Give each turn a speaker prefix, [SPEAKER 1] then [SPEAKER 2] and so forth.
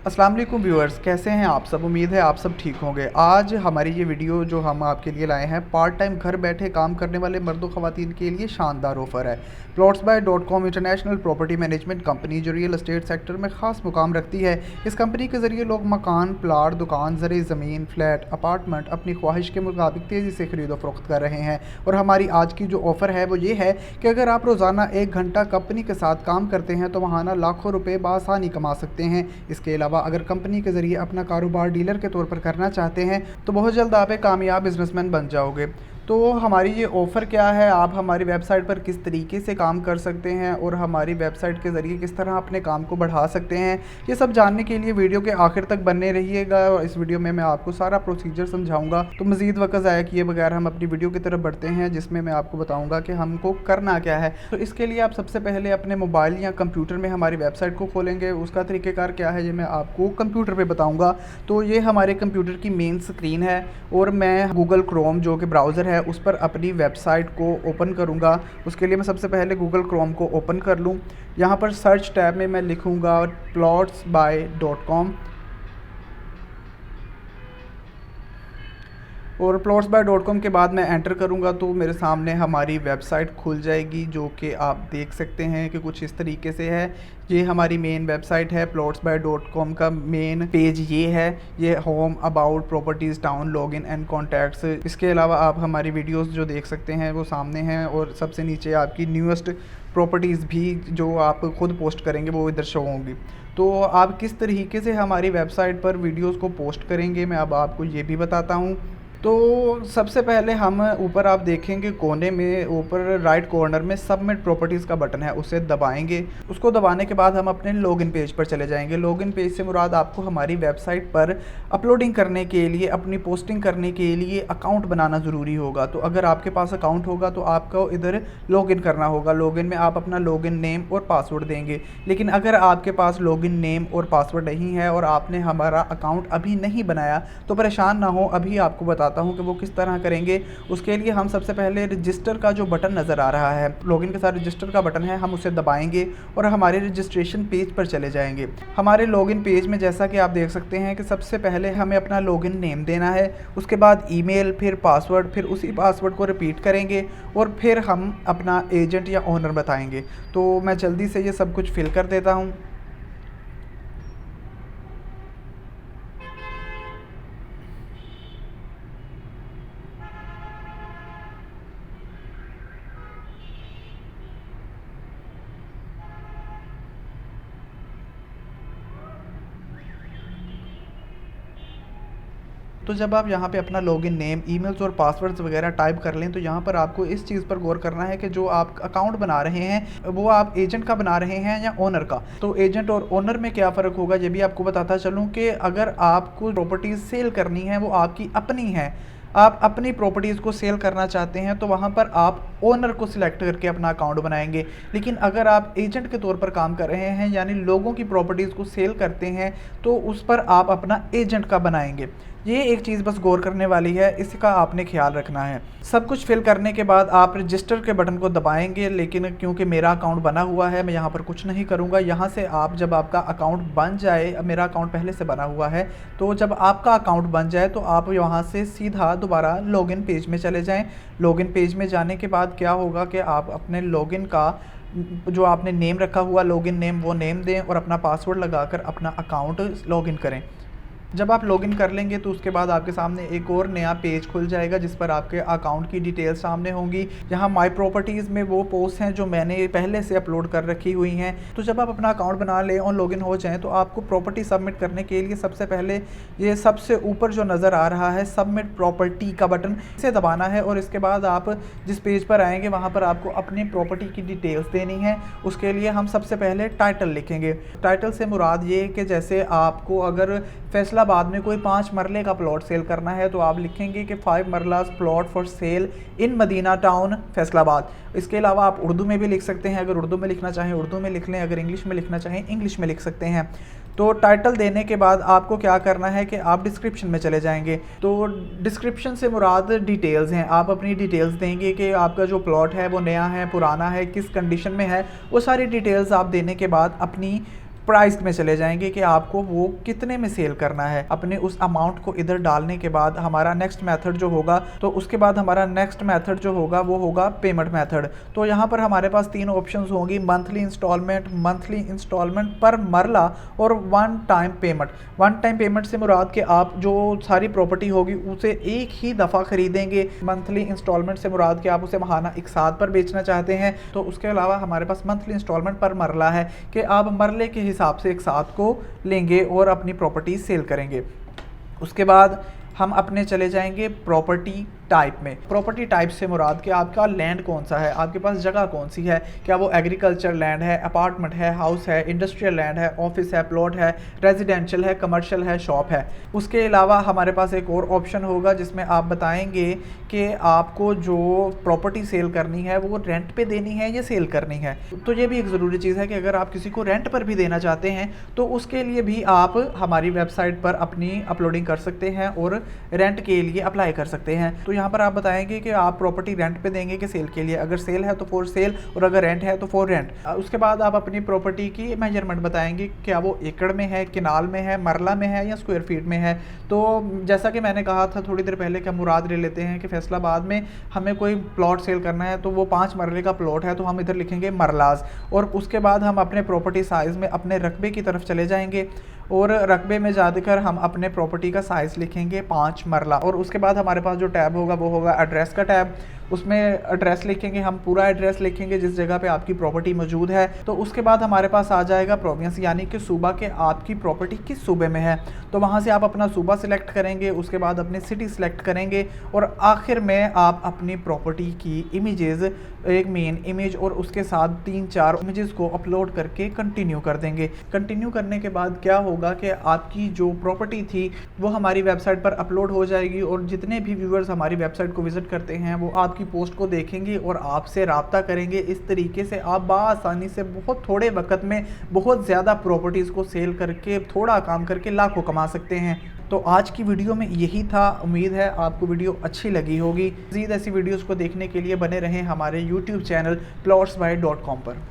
[SPEAKER 1] अस्सलाम वालेकुम व्यूअर्स, कैसे हैं आप सब। उम्मीद है आप सब ठीक होंगे। आज हमारी ये वीडियो जो हम आपके लिए लाए हैं, पार्ट टाइम घर बैठे काम करने वाले मर्दों ख़वातीन के लिए शानदार ऑफ़र है। PlotsBuy.com international property management company जो रियल एस्टेट सेक्टर में ख़ास मुकाम रखती है। इस कंपनी के ज़रिए लोग मकान, प्लाट, दुकान, ज़र ज़मीन, फ्लैट, अपार्टमेंट अपनी ख्वाहिश के मुताबिक तेज़ी से खरीदो फरोख्त कर रहे हैं। और हमारी आज की जो ऑफ़र है वो ये है कि अगर आप रोज़ाना 1 घंटा कंपनी के साथ काम करते हैं तो महाना लाखों रुपये बआसानी कमा सकते हैं। इसके अलावा अगर कंपनी के ज़रिए अपना कारोबार डीलर के तौर पर करना चाहते हैं तो बहुत जल्द आप एक कामयाब बिजनेसमैन बन जाओगे। तो हमारी ये ऑफ़र क्या है, आप हमारी वेबसाइट पर किस तरीके से काम कर सकते हैं और हमारी वेबसाइट के ज़रिए किस तरह अपने काम को बढ़ा सकते हैं, ये सब जानने के लिए वीडियो के आखिर तक बने रहिएगा। और इस वीडियो में मैं आपको सारा प्रोसीजर समझाऊंगा। तो मज़ीद वक्त ज़ाया किए बगैर हम अपनी वीडियो की तरफ बढ़ते हैं, जिसमें मैं आपको बताऊँगा कि हमको करना क्या है। तो इसके लिए आप सबसे पहले अपने मोबाइल या कंप्यूटर में हमारी वेबसाइट को खोलेंगे। उसका तरीक़ेकार क्या है ये मैं आपको कंप्यूटर पर बताऊँगा। तो ये हमारे कंप्यूटर की मेन स्क्रीन है और मैं गूगल क्रोम जो कि ब्राउज़र है उस पर अपनी वेबसाइट को ओपन करूंगा। उसके लिए मैं सबसे पहले गूगल क्रोम को ओपन कर लूं। यहाँ पर सर्च टैब में मैं लिखूंगा plotsbuy.com और plotsbuy.com के बाद मैं एंटर करूंगा तो मेरे सामने हमारी वेबसाइट खुल जाएगी, जो कि आप देख सकते हैं कि कुछ इस तरीके से है। ये हमारी मेन वेबसाइट है। plotsbuy.com का मेन पेज ये है। ये home, about, properties, town, login and contacts. इसके अलावा आप हमारी वीडियोस जो देख सकते हैं वो सामने हैं और सबसे नीचे आपकी न्यूएस्ट प्रॉपर्टीज़ भी जो आप खुद पोस्ट करेंगे वो इधर शो होंगी। तो आप किस तरीके से हमारी वेबसाइट पर वीडियोस को पोस्ट करेंगे मैं अब आपको ये भी बताता हूँ। तो सबसे पहले हम ऊपर आप देखेंगे कोने में ऊपर राइट कॉर्नर में सबमिट प्रॉपर्टीज़ का बटन है, उसे दबाएंगे। उसको दबाने के बाद हम अपने लॉगिन पेज पर चले जाएंगे। लॉगिन पेज से मुराद आपको हमारी वेबसाइट पर अपलोडिंग करने के लिए, अपनी पोस्टिंग करने के लिए अकाउंट बनाना ज़रूरी होगा। तो अगर आपके पास अकाउंट होगा तो आपको इधर लॉगिन करना होगा। लॉगिन में आप अपना लॉगिन नेम और पासवर्ड देंगे। लेकिन अगर आपके पास लॉगिन नेम और पासवर्ड नहीं है और आपने हमारा अकाउंट अभी नहीं बनाया तो परेशान ना हो, अभी आपको बताता हूं कि वो किस तरह करेंगे। उसके लिए हम सबसे पहले रजिस्टर का जो बटन नज़र आ रहा है, लॉगिन के साथ रजिस्टर का बटन है, हम उसे दबाएंगे और हमारे रजिस्ट्रेशन पेज पर चले जाएंगे। हमारे लॉगिन पेज में जैसा कि आप देख सकते हैं कि सबसे पहले हमें अपना लॉगिन नेम देना है, उसके बाद ईमेल, फिर पासवर्ड, फिर उसी पासवर्ड को रिपीट करेंगे और फिर हम अपना एजेंट या ओनर बताएंगे। तो मैं जल्दी से ये सब कुछ फिल कर देता हूँ। तो जब आप यहाँ पे अपना लॉगिन नेम, ईमेल्स और पासवर्ड्स वगैरह टाइप कर लें तो यहाँ पर आपको इस चीज़ पर गौर करना है कि जो आप अकाउंट बना रहे हैं वो आप एजेंट का बना रहे हैं या ओनर का। तो एजेंट और ओनर में क्या फ़र्क होगा ये भी आपको बताता चलूँ कि अगर आपको प्रॉपर्टीज़ सेल करनी है वो आपकी अपनी है, आप अपनी प्रॉपर्टीज़ को सेल करना चाहते हैं तो वहाँ पर आप ओनर को सिलेक्ट करके अपना अकाउंट बनाएंगे। लेकिन अगर आप एजेंट के तौर पर काम कर रहे हैं यानी लोगों की प्रॉपर्टीज़ को सेल करते हैं तो उस पर आप अपना एजेंट का बनाएंगे। ये एक चीज़ बस गौर करने वाली है, इसका आपने ख्याल रखना है। सब कुछ फिल करने के बाद आप रजिस्टर के बटन को दबाएंगे, लेकिन क्योंकि मेरा अकाउंट बना हुआ है मैं यहाँ पर कुछ नहीं करूँगा। यहाँ से आप जब आपका अकाउंट बन जाए, मेरा अकाउंट पहले से बना हुआ है, तो जब आपका अकाउंट बन जाए तो आप यहाँ से सीधा दोबारा लॉगिन पेज में चले जाएँ। लॉगिन पेज में जाने के बाद क्या होगा कि आप अपने लॉगिन का जो आपने नेम रखा हुआ लॉगिन नेम वो नेम दें और अपना पासवर्ड लगाकर अपना अकाउंट लॉगिन करें। जब आप लॉगिन कर लेंगे तो उसके बाद आपके सामने एक और नया पेज खुल जाएगा जिस पर आपके अकाउंट की डिटेल्स सामने होंगी। यहाँ माई प्रॉपर्टीज़ में वो पोस्ट हैं जो मैंने पहले से अपलोड कर रखी हुई हैं। तो जब आप अपना अकाउंट बना लें और लॉगिन हो जाएं तो आपको प्रॉपर्टी सबमिट करने के लिए सबसे पहले ये सबसे ऊपर जो नज़र आ रहा है सबमिट प्रॉपर्टी का बटन, इसे दबाना है। और इसके बाद आप जिस पेज पर आएँगे वहाँ पर आपको अपनी प्रॉपर्टी की डिटेल्स देनी है। उसके लिए हम सबसे पहले टाइटल लिखेंगे। टाइटल से मुराद ये कि जैसे आपको अगर फैसलाबाद में कोई 5 मरले का प्लॉट सेल करना है तो आप लिखेंगे कि 5 मरलास plot for sale in Madina town Faisalabad. इसके अलावा आप उर्दू में भी लिख सकते हैं, अगर उर्दू में लिखना चाहें उर्दू में लिख लें, अगर इंग्लिश में लिखना चाहें इंग्लिश में लिख सकते हैं। तो टाइटल देने के बाद आपको क्या करना है कि आप डिस्क्रिप्शन में चले जाएंगे। तो डिस्क्रिप्शन से मुराद डिटेल्स हैं, आप अपनी डिटेल्स देंगे कि आपका जो प्लॉट है वो नया है, पुराना है, किस कंडीशन में है, वो सारी डिटेल्स आप देने के बाद अपनी प्राइस में चले जाएंगे कि आपको वो कितने में सेल करना है। अपने उस अमाउंट को इधर डालने के बाद हमारा नेक्स्ट मेथड जो होगा, तो उसके बाद हमारा नेक्स्ट मेथड जो होगा वो होगा पेमेंट मेथड। तो यहाँ पर हमारे पास 3 ऑप्शंस होंगी, मंथली इंस्टॉलमेंट पर मरला और one time payment. One time payment से मुराद कि आप जो सारी प्रॉपर्टी होगी उसे एक ही दफ़ा खरीदेंगे। मंथली इंस्टॉलमेंट से मुराद कि आप उसे महाना एक साथ पर बेचना चाहते हैं। तो उसके अलावा हमारे पास मंथली इंस्टॉलमेंट पर मरला है कि आप मरले के हिसाब से एक साथ को लेंगे और अपनी प्रॉपर्टी सेल करेंगे। उसके बाद हम अपने चले जाएंगे प्रॉपर्टी टाइप में। प्रॉपर्टी टाइप से मुराद कि आपका लैंड कौन सा है, आपके पास जगह कौन सी है, क्या वो एग्रीकल्चर लैंड है, अपार्टमेंट है, हाउस है, इंडस्ट्रियल लैंड है, ऑफिस है, प्लॉट है, रेजिडेंशियल है, कमर्शियल है, शॉप है। उसके अलावा हमारे पास एक और ऑप्शन होगा जिसमें आप बताएंगे कि आपको जो प्रॉपर्टी सेल करनी है वो रेंट पे देनी है या सेल करनी है। तो ये भी एक ज़रूरी चीज़ है कि अगर आप किसी को रेंट पर भी देना चाहते हैं तो उसके लिए भी आप हमारी वेबसाइट पर अपनी अपलोडिंग कर सकते हैं और रेंट के लिए अप्लाई कर सकते हैं। तो यहाँ पर आप बताएंगे कि आप प्रॉपर्टी रेंट पे देंगे कि सेल के लिए। अगर सेल है तो फॉर सेल और अगर रेंट है तो फॉर रेंट। उसके बाद आप अपनी प्रॉपर्टी की मेजरमेंट बताएंगे, क्या वो एकड़ में है, किनाल में है, मरला में है या स्क्वायर फीट में है। तो जैसा कि मैंने कहा था थोड़ी देर पहले कि हम मुराद ले लेते हैं कि फैसलाबाद में हमें कोई प्लॉट सेल करना है तो वो 5 मरले का प्लॉट है तो हम इधर लिखेंगे मरलाज। और उसके बाद हम अपने प्रॉपर्टी साइज़ में अपने रकबे की तरफ चले जाएंगे और रकबे में जाकर हम अपने प्रॉपर्टी का साइज़ लिखेंगे 5 मरला। और उसके बाद हमारे पास जो टैब होगा वो होगा एड्रेस का टैब। उसमें एड्रेस लिखेंगे, हम पूरा एड्रेस लिखेंगे जिस जगह पे आपकी प्रॉपर्टी मौजूद है। तो उसके बाद हमारे पास आ जाएगा प्रोविंस, यानी कि सूबा के आपकी प्रॉपर्टी किस सूबे में है। तो वहाँ से आप अपना सूबा सिलेक्ट करेंगे, उसके बाद अपनी सिटी सिलेक्ट करेंगे और आखिर में आप अपनी प्रॉपर्टी की इमेजेस, एक मेन इमेज और उसके साथ 3-4 इमेजेस को अपलोड करके कंटिन्यू कर देंगे। कंटिन्यू करने के बाद क्या होगा कि आपकी जो प्रॉपर्टी थी वो हमारी वेबसाइट पर अपलोड हो जाएगी और जितने भी व्यूअर्स हमारी वेबसाइट को विजिट करते हैं वो आपकी पोस्ट को देखेंगे और आपसे राब्ता करेंगे। इस तरीके से आप बआसानी से बहुत थोड़े वक्त में बहुत ज़्यादा प्रॉपर्टीज़ को सेल करके, थोड़ा काम करके लाखों कमा सकते हैं। तो आज की वीडियो में यही था। उम्मीद है आपको वीडियो अच्छी लगी होगी। मज़ीद ऐसी वीडियोज़ को देखने के लिए बने रहें हमारे YouTube चैनल plotsby.com पर।